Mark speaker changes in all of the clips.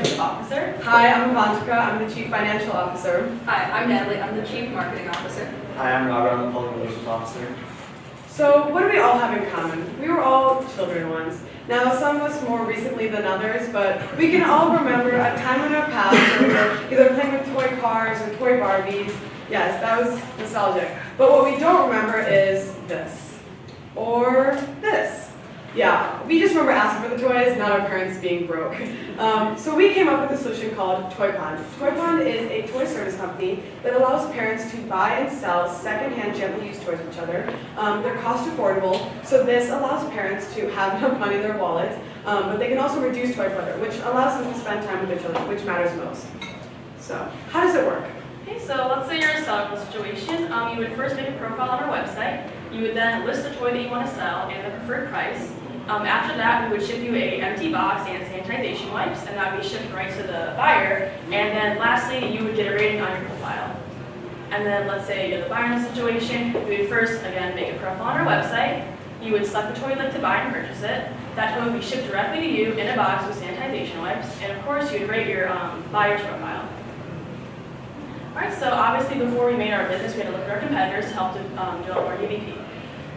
Speaker 1: Chief Officer.
Speaker 2: Hi, I'm Avantika. I'm the Chief Financial Officer.
Speaker 1: Hi, I'm Natalie. I'm the Chief Marketing Officer.
Speaker 3: Hi, I'm Robert. I'm the Public Relations Officer.
Speaker 2: So what do we all have in common? We were all children once. Now, some of us more recently than others, but we can all remember a time in our past when we were either playing with toy cars or toy Barbies. Yes, that was nostalgic. But what we don't remember is this. Or this. Yeah, we just remember asking for the toys, not our parents being broke. So we came up with a solution called ToyPond. ToyPond is a toy service company that allows parents to buy and sell secondhand gently used toys with each other. They're cost affordable, so this allows parents to have enough money in their wallets, but they can also reduce toy clutter, which allows them to spend time with their children, which matters most. So, how does it work?
Speaker 4: Okay, so let's say you're in a selling situation. You would first make a profile on our website. You would then list the toy that you want to sell and the preferred price. After that, we would ship you an empty box and sanitization wipes, and that would be shipped right to the buyer. And then lastly, you would get a rating on your profile. And then let's say you're the buyer in the situation. We would first, again, make a profile on our website. You would select the toy you'd like to buy and purchase it. That toy would be shipped directly to you in a box with sanitization wipes. And of course, you would rate your buyer's profile. Alright, so obviously before we made our business, we had to look at our competitors to help develop our UVP.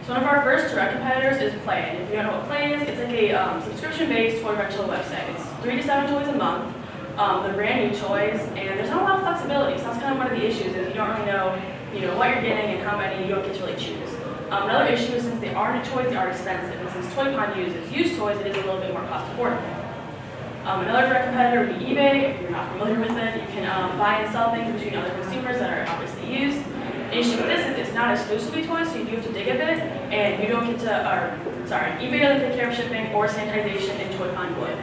Speaker 4: So one of our first direct competitors is Play. And if you don't know what Play is, it's like a subscription-based toy rental website. It's 3 to 7 toys a month. They're brand new toys, and there's not a lot of flexibility. So that's kind of one of the issues is you don't really know, what you're getting and how many you don't get to really choose. Another issue is since they are new toys, they are expensive. And since ToyPond uses used toys, it is a little bit more cost affordable. Another direct competitor would be eBay. If you're not familiar with it, you can buy and sell things between other consumers that are obviously used. The issue with this is it's not exclusively toys, so you do have to dig a bit, and you don't get to, eBay doesn't take care of shipping or sanitization, and ToyPond would.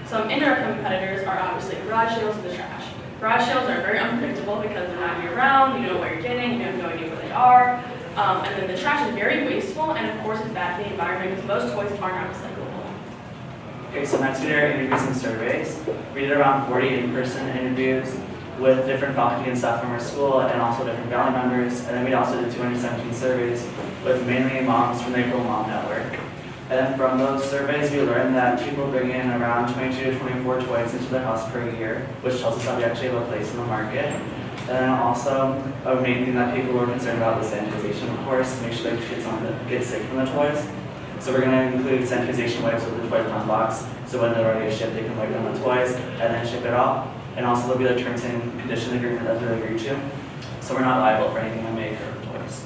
Speaker 4: Some indirect competitors are obviously garage sales and the trash. Garage sales are very unpredictable because they're not year-round, you don't know what you're getting, you have no idea where they are. And then the trash is very wasteful, and of course it's bad for the environment because most toys are not recyclable.
Speaker 3: Okay, so next we did our interviews and surveys. We did around 40 in-person interviews with different faculty and staff from our school and also different family members. And then we also did 217 surveys with mainly moms from the April Mom Network. And then from those surveys, we learned that people bring in around 22 to 24 toys into their house per year, which tells us that we actually have a place in the market. And then also, a main thing that people were concerned about was sanitization, of course, to make sure that kids don't get sick from the toys. So we're going to include sanitization wipes with the ToyPond box, so when they're ready to ship, they can wipe down the toys and then ship it off. And also there'll be a terms and conditions agreement that they'll agree to. So we're not liable for anything we make or toys.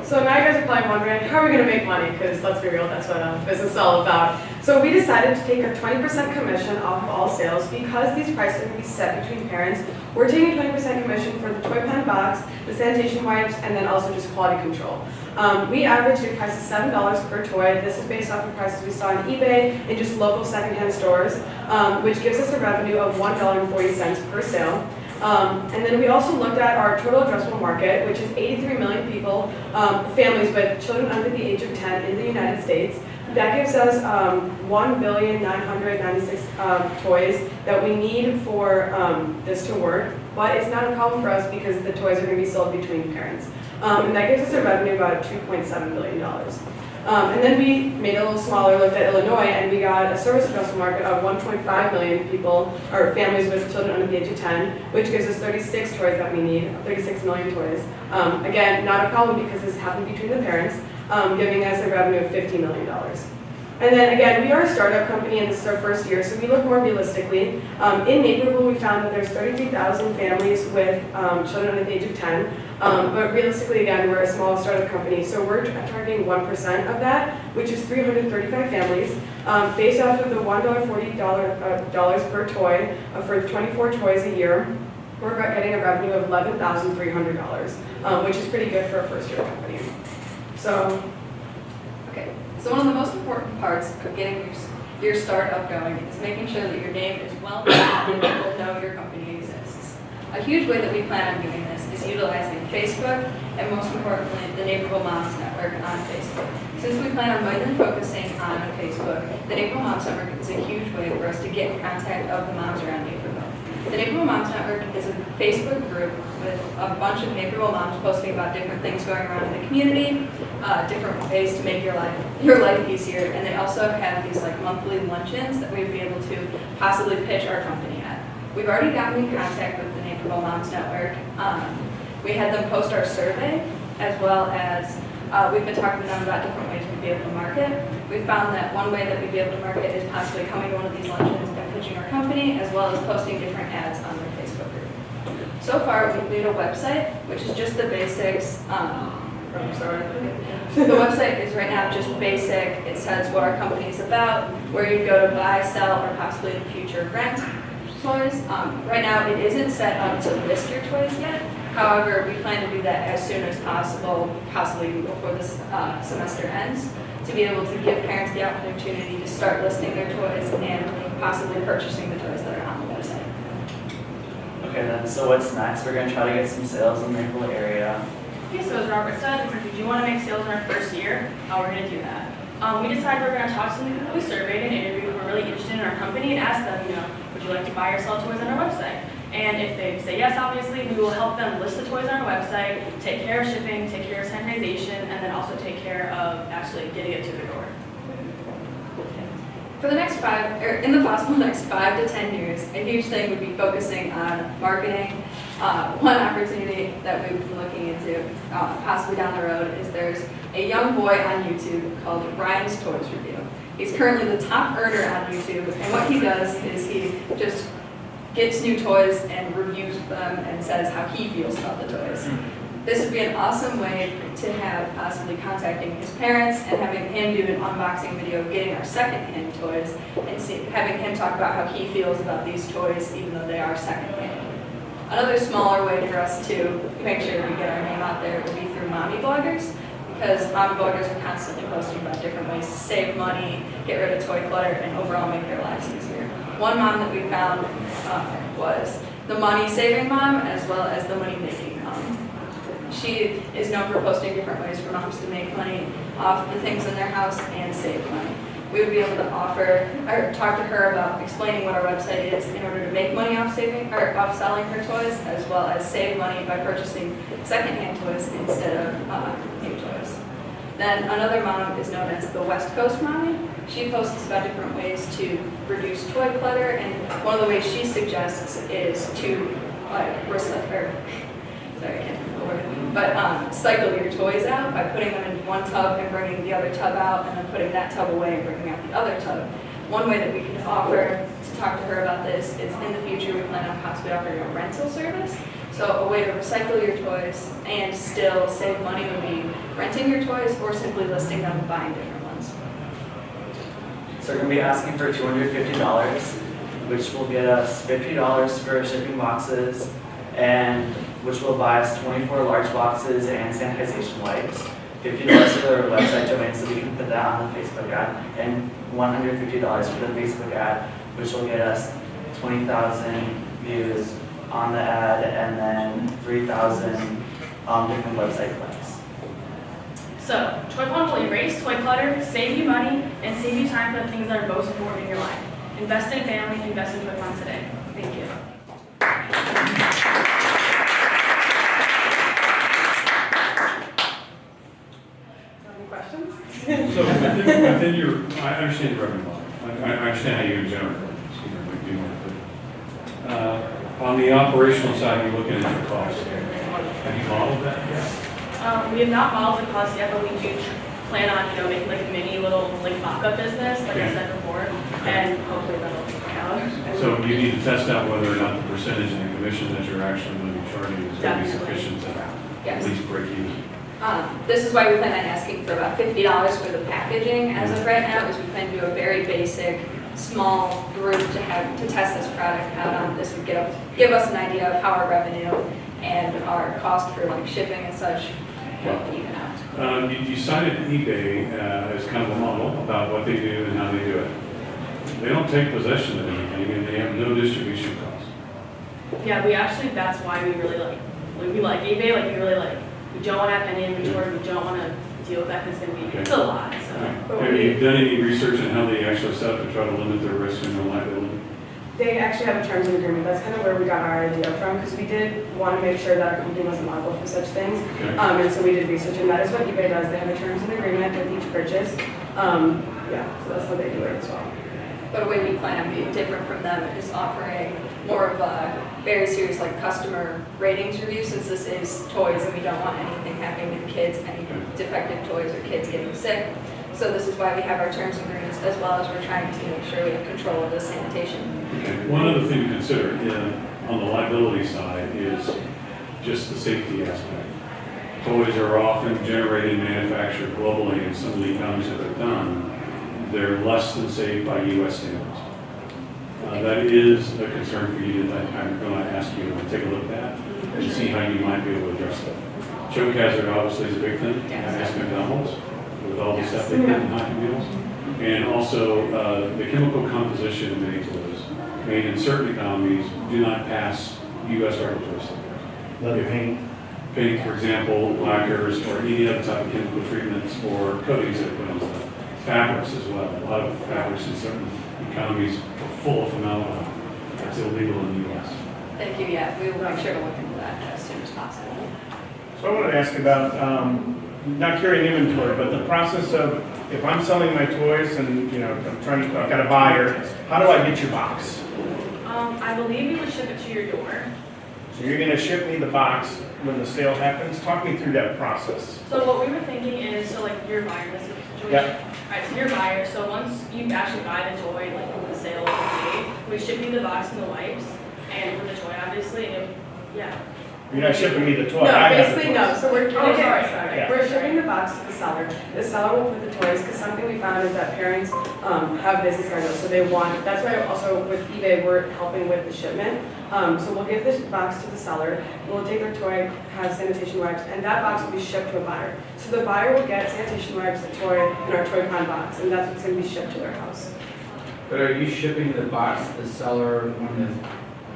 Speaker 2: So now you guys are probably wondering, how are we going to make money? Because let's be real, that's what business is all about. So we decided to take a 20% commission off of all sales because these prices are going to be set between parents. We're taking 20% commission for the ToyPond box, the sanitation wipes, and then also just quality control. We averaged a price of $7 per toy. This is based off of prices we saw on eBay and just local secondhand stores, which gives us a revenue of $1.40 per sale. And then we also looked at our total addressable market, which is 83 million people, families with children under the age of 10 in the United States. That gives us 1,996 toys that we need for this to work, but it's not a problem for us because the toys are going to be sold between parents. And that gives us a revenue of about $2.7 billion. And then we made a little smaller, looked at Illinois, and we got a service addressable market of 1.5 million people, or families with children under the age of 10, which gives us 36 toys that we need, 36 million toys. Again, not a problem because this happened between the parents, giving us a revenue of $50 million. And then again, we are a startup company and this is our first year, so we look more realistically. In Naperville, we found that there's 33,000 families with children under the age of 10. But realistically, again, we're a small startup company, so we're targeting 1% of that, which is 335 families, based off of the $1.40 per toy for 24 toys a year. We're getting a revenue of $11,300, which is pretty good for a first-year company. So,
Speaker 1: Okay, so one of the most important parts of getting your startup going is making sure that your name is well known and people know your company exists. A huge way that we plan on doing this is utilizing Facebook and most importantly the Naperville Moms Network on Facebook. Since we plan on mainly focusing on Facebook, the Naperville Moms Network is a huge way for us to get in contact of the moms around Naperville. The Naperville Moms Network is a Facebook group with a bunch of Naperville moms posting about different things going around in the community, different ways to make your life easier. And they also have these like monthly luncheons that we'd be able to possibly pitch our company at. We've already gotten in contact with the Naperville Moms Network. We had them post our survey, as well as we've been talking to them about different ways we'd be able to market. We found that one way that we'd be able to market is possibly coming to one of these luncheons and pitching our company, as well as posting different ads on their Facebook group. So far, we've made a website, which is just the basics. The website is right now just basic. It says what our company is about, where you go to buy, sell, or possibly in the future rent toys. Right now, it isn't set up to list your toys yet. However, we plan to do that as soon as possible, possibly before this semester ends, to be able to give parents the opportunity to start listing their toys and possibly purchasing the toys that are on the website.
Speaker 3: Okay then, so what's next? We're gonna try to get some sales in the Naperville area.
Speaker 4: Okay, so as Robert said, since we do want to make sales in our first year, we're going to do that. We decided we're going to talk to some people we surveyed and interviewed who are really interested in our company and ask them, would you like to buy or sell toys on our website? And if they say yes, obviously, we will help them list the toys on our website, take care of shipping, take care of sanitization, and then also take care of actually getting it to the door.
Speaker 1: For the next in the possible next 5 to 10 years, a huge thing would be focusing on marketing. One opportunity that we've been looking into, possibly down the road, is there's a young boy on YouTube called Ryan's Toys Review. He's currently the top earner on YouTube, and what he does is he just gets new toys and reviews them and says how he feels about the toys. This would be an awesome way to have possibly contacting his parents and having him do an unboxing video of getting our second-hand toys and having him talk about how he feels about these toys even though they are second-hand. Another smaller way for us to make sure we get our name out there would be through mommy bloggers, because mommy bloggers are constantly posting about different ways to save money, get rid of toy clutter, and overall make their lives easier. One mom that we found was the money-saving mom as well as the money-making mom. She is known for posting different ways for moms to make money off the things in their house and save money. We would be able to talk to her about explaining what our website is in order to make money off selling her toys, as well as save money by purchasing secondhand toys instead of new toys. Then another mom is known as the West Coast Mommy. She posts about different ways to reduce toy clutter, and one of the ways she suggests is to cycle your toys out by putting them in one tub and bringing the other tub out, and then putting that tub away and bringing out the other tub. One way that we can offer to talk to her about this is in the future we plan on possibly offering a rental service. So a way to recycle your toys and still save money would be renting your toys or simply listing them and buying different ones.
Speaker 3: So we're going to be asking for $250, which will get us $50 for shipping boxes, and which will buy us 24 large boxes and sanitization wipes, $50 for the website domain so we can put that on the Facebook ad, and $150 for the Facebook ad, which will get us 20,000 views on the ad and then 3,000 different website clicks.
Speaker 4: So, ToyPond will erase toy clutter, save you money, and save you time for the things that are most important in your life. Invest in family, invest in ToyPond today. Thank you.
Speaker 2: Any questions?
Speaker 5: So within your, I understand the revenue model. I understand how you generate revenue. On the operational side, you're looking at your costs. Have you modeled that yet?
Speaker 4: We have not modeled the cost yet, but we do plan on, making like a mini little mock-up business, like I said before, and hopefully that'll work out.
Speaker 5: So you need to test out whether or not the percentage in the commission that you're actually going to be charging is going to be sufficient to at least break even.
Speaker 1: This is why we plan on asking for about $50 for the packaging as of right now, is we plan to do a very basic, small group to test this product out on. This would give us an idea of how our revenue and our cost for shipping and such will even out.
Speaker 5: You cited eBay as kind of a model about what they do and how they do it. They don't take possession of anything, and they have no distribution costs.
Speaker 4: Yeah, that's why we really like eBay. We don't want to have any inventory. We don't want to deal with that because it's going to be it's a lot. So.
Speaker 5: Have you done any research on how they actually set up to try to limit their risk and their liability?
Speaker 2: They actually have a terms of agreement. That's kind of where we got our idea from, because we did want to make sure that our company wasn't liable for such things.
Speaker 5: Okay.
Speaker 2: And so we did research, and that is what eBay does. They have a terms of agreement with each purchase. Yeah, so that's how they do it as well.
Speaker 1: But a way we plan on being different from them is offering more of a very serious like customer ratings review, since this is toys and we don't want anything happening to kids, any defective toys or kids getting sick. So this is why we have our terms and agreements, as well as we're trying to make sure we have control of the sanitation.
Speaker 5: Okay. One other thing to consider on the liability side is just the safety aspect. Toys are often generated and manufactured globally, and some of the economies that are done, they're less than safe by U.S. standards. That is a concern for you that I'm going to ask you to take a look at that and see how you might be able to address that. Choke hazard obviously is a big thing.
Speaker 1: Yes.
Speaker 5: Ask McDonald's with all the
Speaker 1: Yes.
Speaker 5: stuff they put in Happy Meals. And also the chemical composition of many toys made in certain economies do not pass U.S. regulatory standards.
Speaker 6: Leather paint.
Speaker 5: Paint, for example, lacquers, or any other type of chemical treatments or coatings that are put on stuff. Fabrics as well. A lot of fabrics in certain economies are full of formaldehyde. That's illegal in the U.S.
Speaker 1: Thank you, yeah, we will make sure to look into that as soon as possible.
Speaker 6: So I wanted to ask about, not carrying inventory, but the process of, if I'm selling my toys and, you know, I've got a buyer, how do I get your box?
Speaker 4: I believe we would ship it to your door.
Speaker 6: So you're gonna ship me the box when the sale happens? Talk me through that process.
Speaker 4: So what we were thinking is, so like your buyer, this situation.
Speaker 6: Yep.
Speaker 4: Alright, so your buyer, so once you actually buy the toy, like when the sale is made, we ship you the box and the wipes, and with the toy, obviously, and yeah.
Speaker 6: You're not shipping me the toy.
Speaker 2: No,
Speaker 6: I have the
Speaker 2: basically
Speaker 6: toy.
Speaker 2: no. So we're
Speaker 4: Oh, sorry.
Speaker 6: Yeah.
Speaker 2: We're shipping the box to the seller. The seller will put the toys, because something we found is that parents have busy schedules, so they want, that's why also with eBay, we're helping with the shipment. So we'll give this box to the seller, we'll take their toy, have sanitation wipes, and that box will be shipped to a buyer. So the buyer will get sanitation wipes, the toy, and our ToyPond box, and that's what's gonna be shipped to their house.
Speaker 7: But are you shipping the box to the seller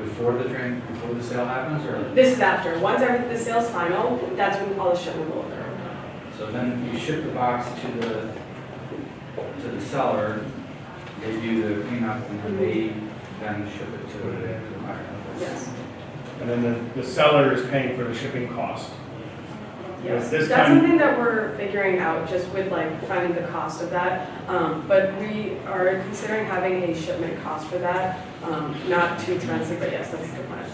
Speaker 7: before the sale happens, or?
Speaker 2: This is after. Once the sale's final, that's when all the shipment will occur.
Speaker 7: So then you ship the box to the seller, they do the cleanup, and then they then ship it to the buyer.
Speaker 2: Yes.
Speaker 6: And then the seller is paying for the shipping cost.
Speaker 2: Yes,
Speaker 6: This
Speaker 2: that's
Speaker 6: time-
Speaker 2: something that we're figuring out, just with like finding the cost of that. But we are considering having a shipment cost for that. Not too expensive, but yes, that's the plan.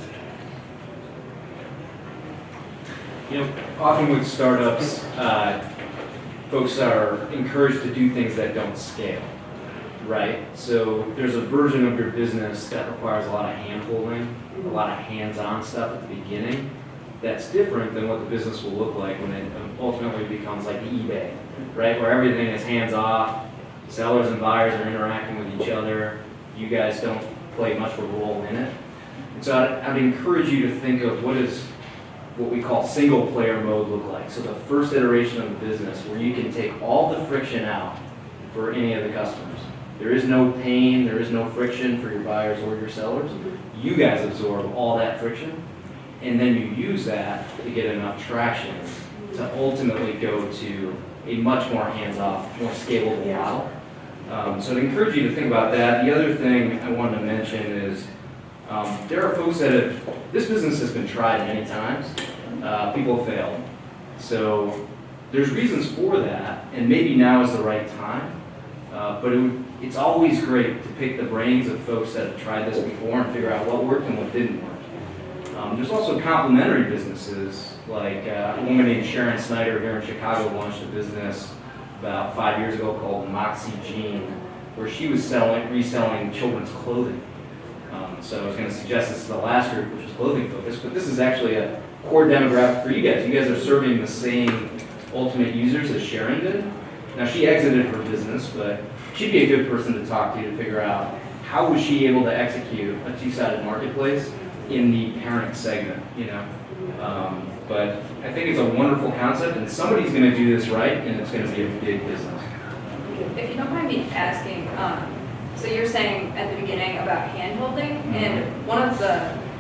Speaker 8: You know, often with startups, folks are encouraged to do things that don't scale, right? So there's a version of your business that requires a lot of hand-holding, a lot of hands-on stuff at the beginning. That's different than what the business will look like when it ultimately becomes like the eBay, right? Where everything is hands-off, sellers and buyers are interacting with each other, you guys don't play much of a role in it. And so I'd encourage you to think of what we call single player mode look like. So the first iteration of the business where you can take all the friction out for any of the customers. There is no pain, there is no friction for your buyers or your sellers. You guys absorb all that friction, and then you use that to get enough traction to ultimately go to a much more hands-off, more scalable model. So I'd encourage you to think about that. The other thing I wanted to mention is there are folks that this business has been tried many times. People have failed. So there's reasons for that, and maybe now is the right time. But it's always great to pick the brains of folks that have tried this before and figure out what worked and what didn't work. There's also complementary businesses, like a woman named Sharon Snyder here in Chicago launched a business about 5 years ago called Moxie Jean, where she was reselling children's clothing. So I was going to suggest this to the last group, which is clothing focused, but this is actually a core demographic for you guys. You guys are serving the same ultimate users as Sharon did. Now she exited her business, but she'd be a good person to talk to figure out how was she able to execute a two-sided marketplace in the parent segment, you know. But I think it's a wonderful concept, and somebody's going to do this right, and it's going to be a big business.
Speaker 1: If you don't mind me asking, so you're saying at the beginning about hand-holding, and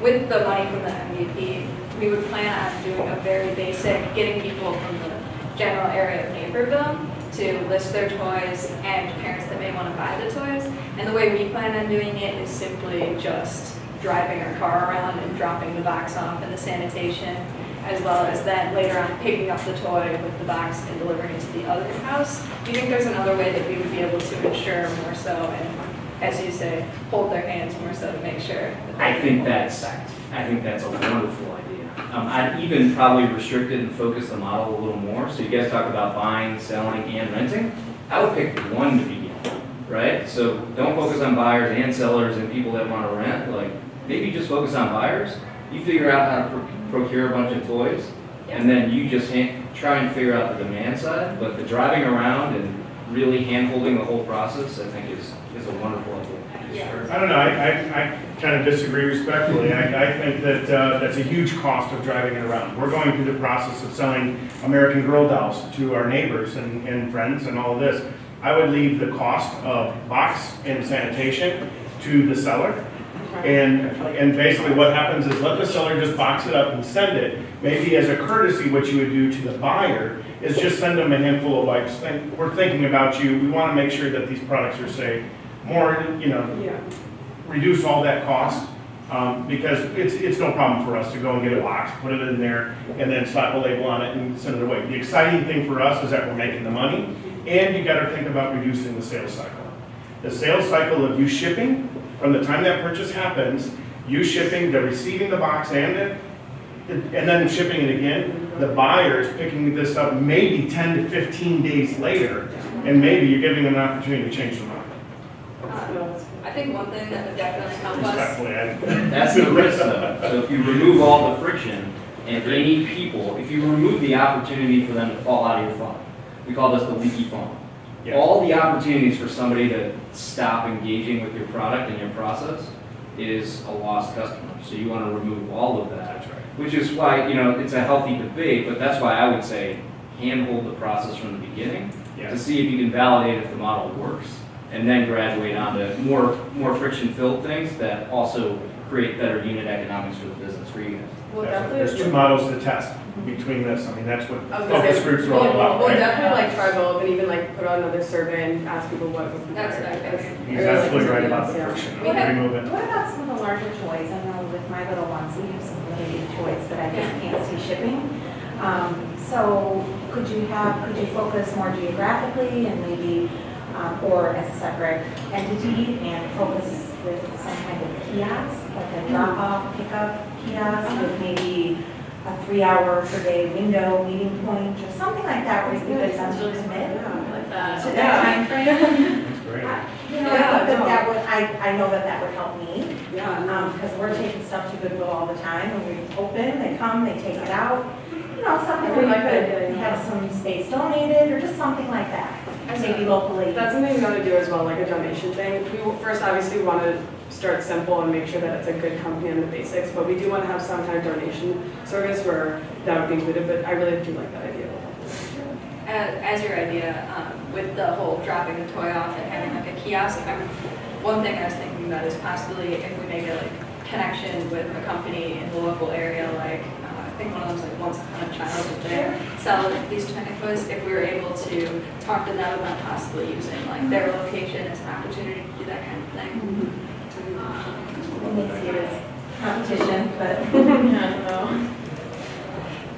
Speaker 1: with the money from the MVP, we would plan on doing a very basic, getting people from the general area of Naperville to list their toys and parents that may want to buy the toys. And the way we plan on doing it is simply just driving our car around and dropping the box off in the sanitation, as well as then later on picking up the toy with the box and delivering it to the other house. Do you think there's another way that we would be able to ensure more so and, as you say, hold their hands more so to make sure? That
Speaker 8: I think that's a wonderful idea. I'd even probably restrict it and focus the model a little more. So you guys talk about buying, selling, and renting. I would pick one to begin, right? So don't focus on buyers and sellers and people that want to rent. Like, maybe just focus on buyers. You figure out how to procure a bunch of toys, and then you just try and figure out the demand side. But the driving around and really hand-holding the whole process, I think, is a wonderful idea.
Speaker 6: I don't know, I kind of disagree respectfully. I think that that's a huge cost of driving it around. We're going through the process of selling American Girl dolls to our neighbors and friends and all of this. I would leave the cost of box and sanitation to the seller. And basically what happens is let the seller just box it up and send it. Maybe as a courtesy, what you would do to the buyer is just send them a handful of wipes. We're thinking about you. We want to make sure that these products are safe. More, reduce all that cost, because it's no problem for us to go and get a box, put it in there, and then slap a label on it and send it away. The exciting thing for us is that we're making the money, and you got to think about reducing the sales cycle. The sales cycle of you shipping, from the time that purchase happens, you shipping, the receiving the box and then shipping it again, the buyers picking this up maybe 10 to 15 days later, and maybe you're giving them an opportunity to change their mind.
Speaker 1: I think one thing that would definitely help us.
Speaker 6: Respectfully,
Speaker 8: That's the risk, though. So if you remove all the friction and any people, if you remove the opportunity for them to fall out of your funnel, we call this the leaky funnel.
Speaker 6: Yeah.
Speaker 8: All the opportunities for somebody to stop engaging with your product and your process is a lost customer. So you want to remove all of that.
Speaker 6: That's right.
Speaker 8: Which is why, it's a healthy debate, but that's why I would say handhold the process from the beginning to see if you can validate if the model works, and then graduate on to more friction-filled things that also create better unit economics for the business for you guys.
Speaker 2: Well,
Speaker 6: There's
Speaker 2: definitely.
Speaker 6: two models to test between this. I mean, that's what
Speaker 2: I was gonna
Speaker 6: focus
Speaker 2: say,
Speaker 6: groups are all about,
Speaker 2: We'll
Speaker 6: right?
Speaker 2: definitely try both and even put out another survey and ask people what would be
Speaker 1: That's
Speaker 2: better.
Speaker 1: what I think.
Speaker 6: He's absolutely right about the
Speaker 2: Yeah.
Speaker 6: friction.
Speaker 1: We have-
Speaker 6: Remove it.
Speaker 9: What about some of the larger toys? I know with my little ones, we have some really big toys that I just can't see shipping. So could you focus more geographically and maybe, or as a separate entity and focus with some kind of kiosk, like a drop-off pickup kiosk with maybe a 3-hour per day window meeting point or something like that where you could commit
Speaker 4: Like that.
Speaker 9: to that time frame?
Speaker 6: That's great.
Speaker 9: That would, I know that would help me.
Speaker 2: Yeah.
Speaker 9: Because we're taking stuff to Goodwill all the time, and we open, they come, they take it out. Something where you
Speaker 2: like that
Speaker 9: could
Speaker 2: idea.
Speaker 9: have some space donated, or just something like that, maybe locally.
Speaker 2: That's something we want to do as well, like a donation thing. We first obviously want to start simple and make sure that it's a good company on the basics, but we do want to have some kind of donation service where that would be included, but I really do like that idea.
Speaker 1: As your idea, with the whole dropping the toy off and having like a kiosk, one thing I was thinking about is possibly if we make a connection with a company in the local area, like I think one of them's like Once Upon a Child, that they sell these kind of toys. If we were able to talk to them about possibly using like their location as an opportunity to do that kind of thing.
Speaker 9: We may see it as competition, but I don't know.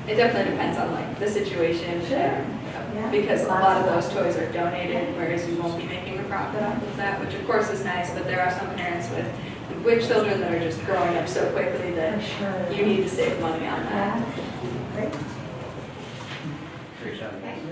Speaker 1: It definitely depends on like the situation.
Speaker 9: Sure.
Speaker 1: Yeah. Because a lot of those toys are donated, whereas you won't be making a profit off of that, which of course is nice, but there are some parents with children that are just growing up so quickly that
Speaker 9: For sure.
Speaker 1: you need to save money on that.
Speaker 9: Yeah. Great.
Speaker 8: Great job.
Speaker 9: Thanks.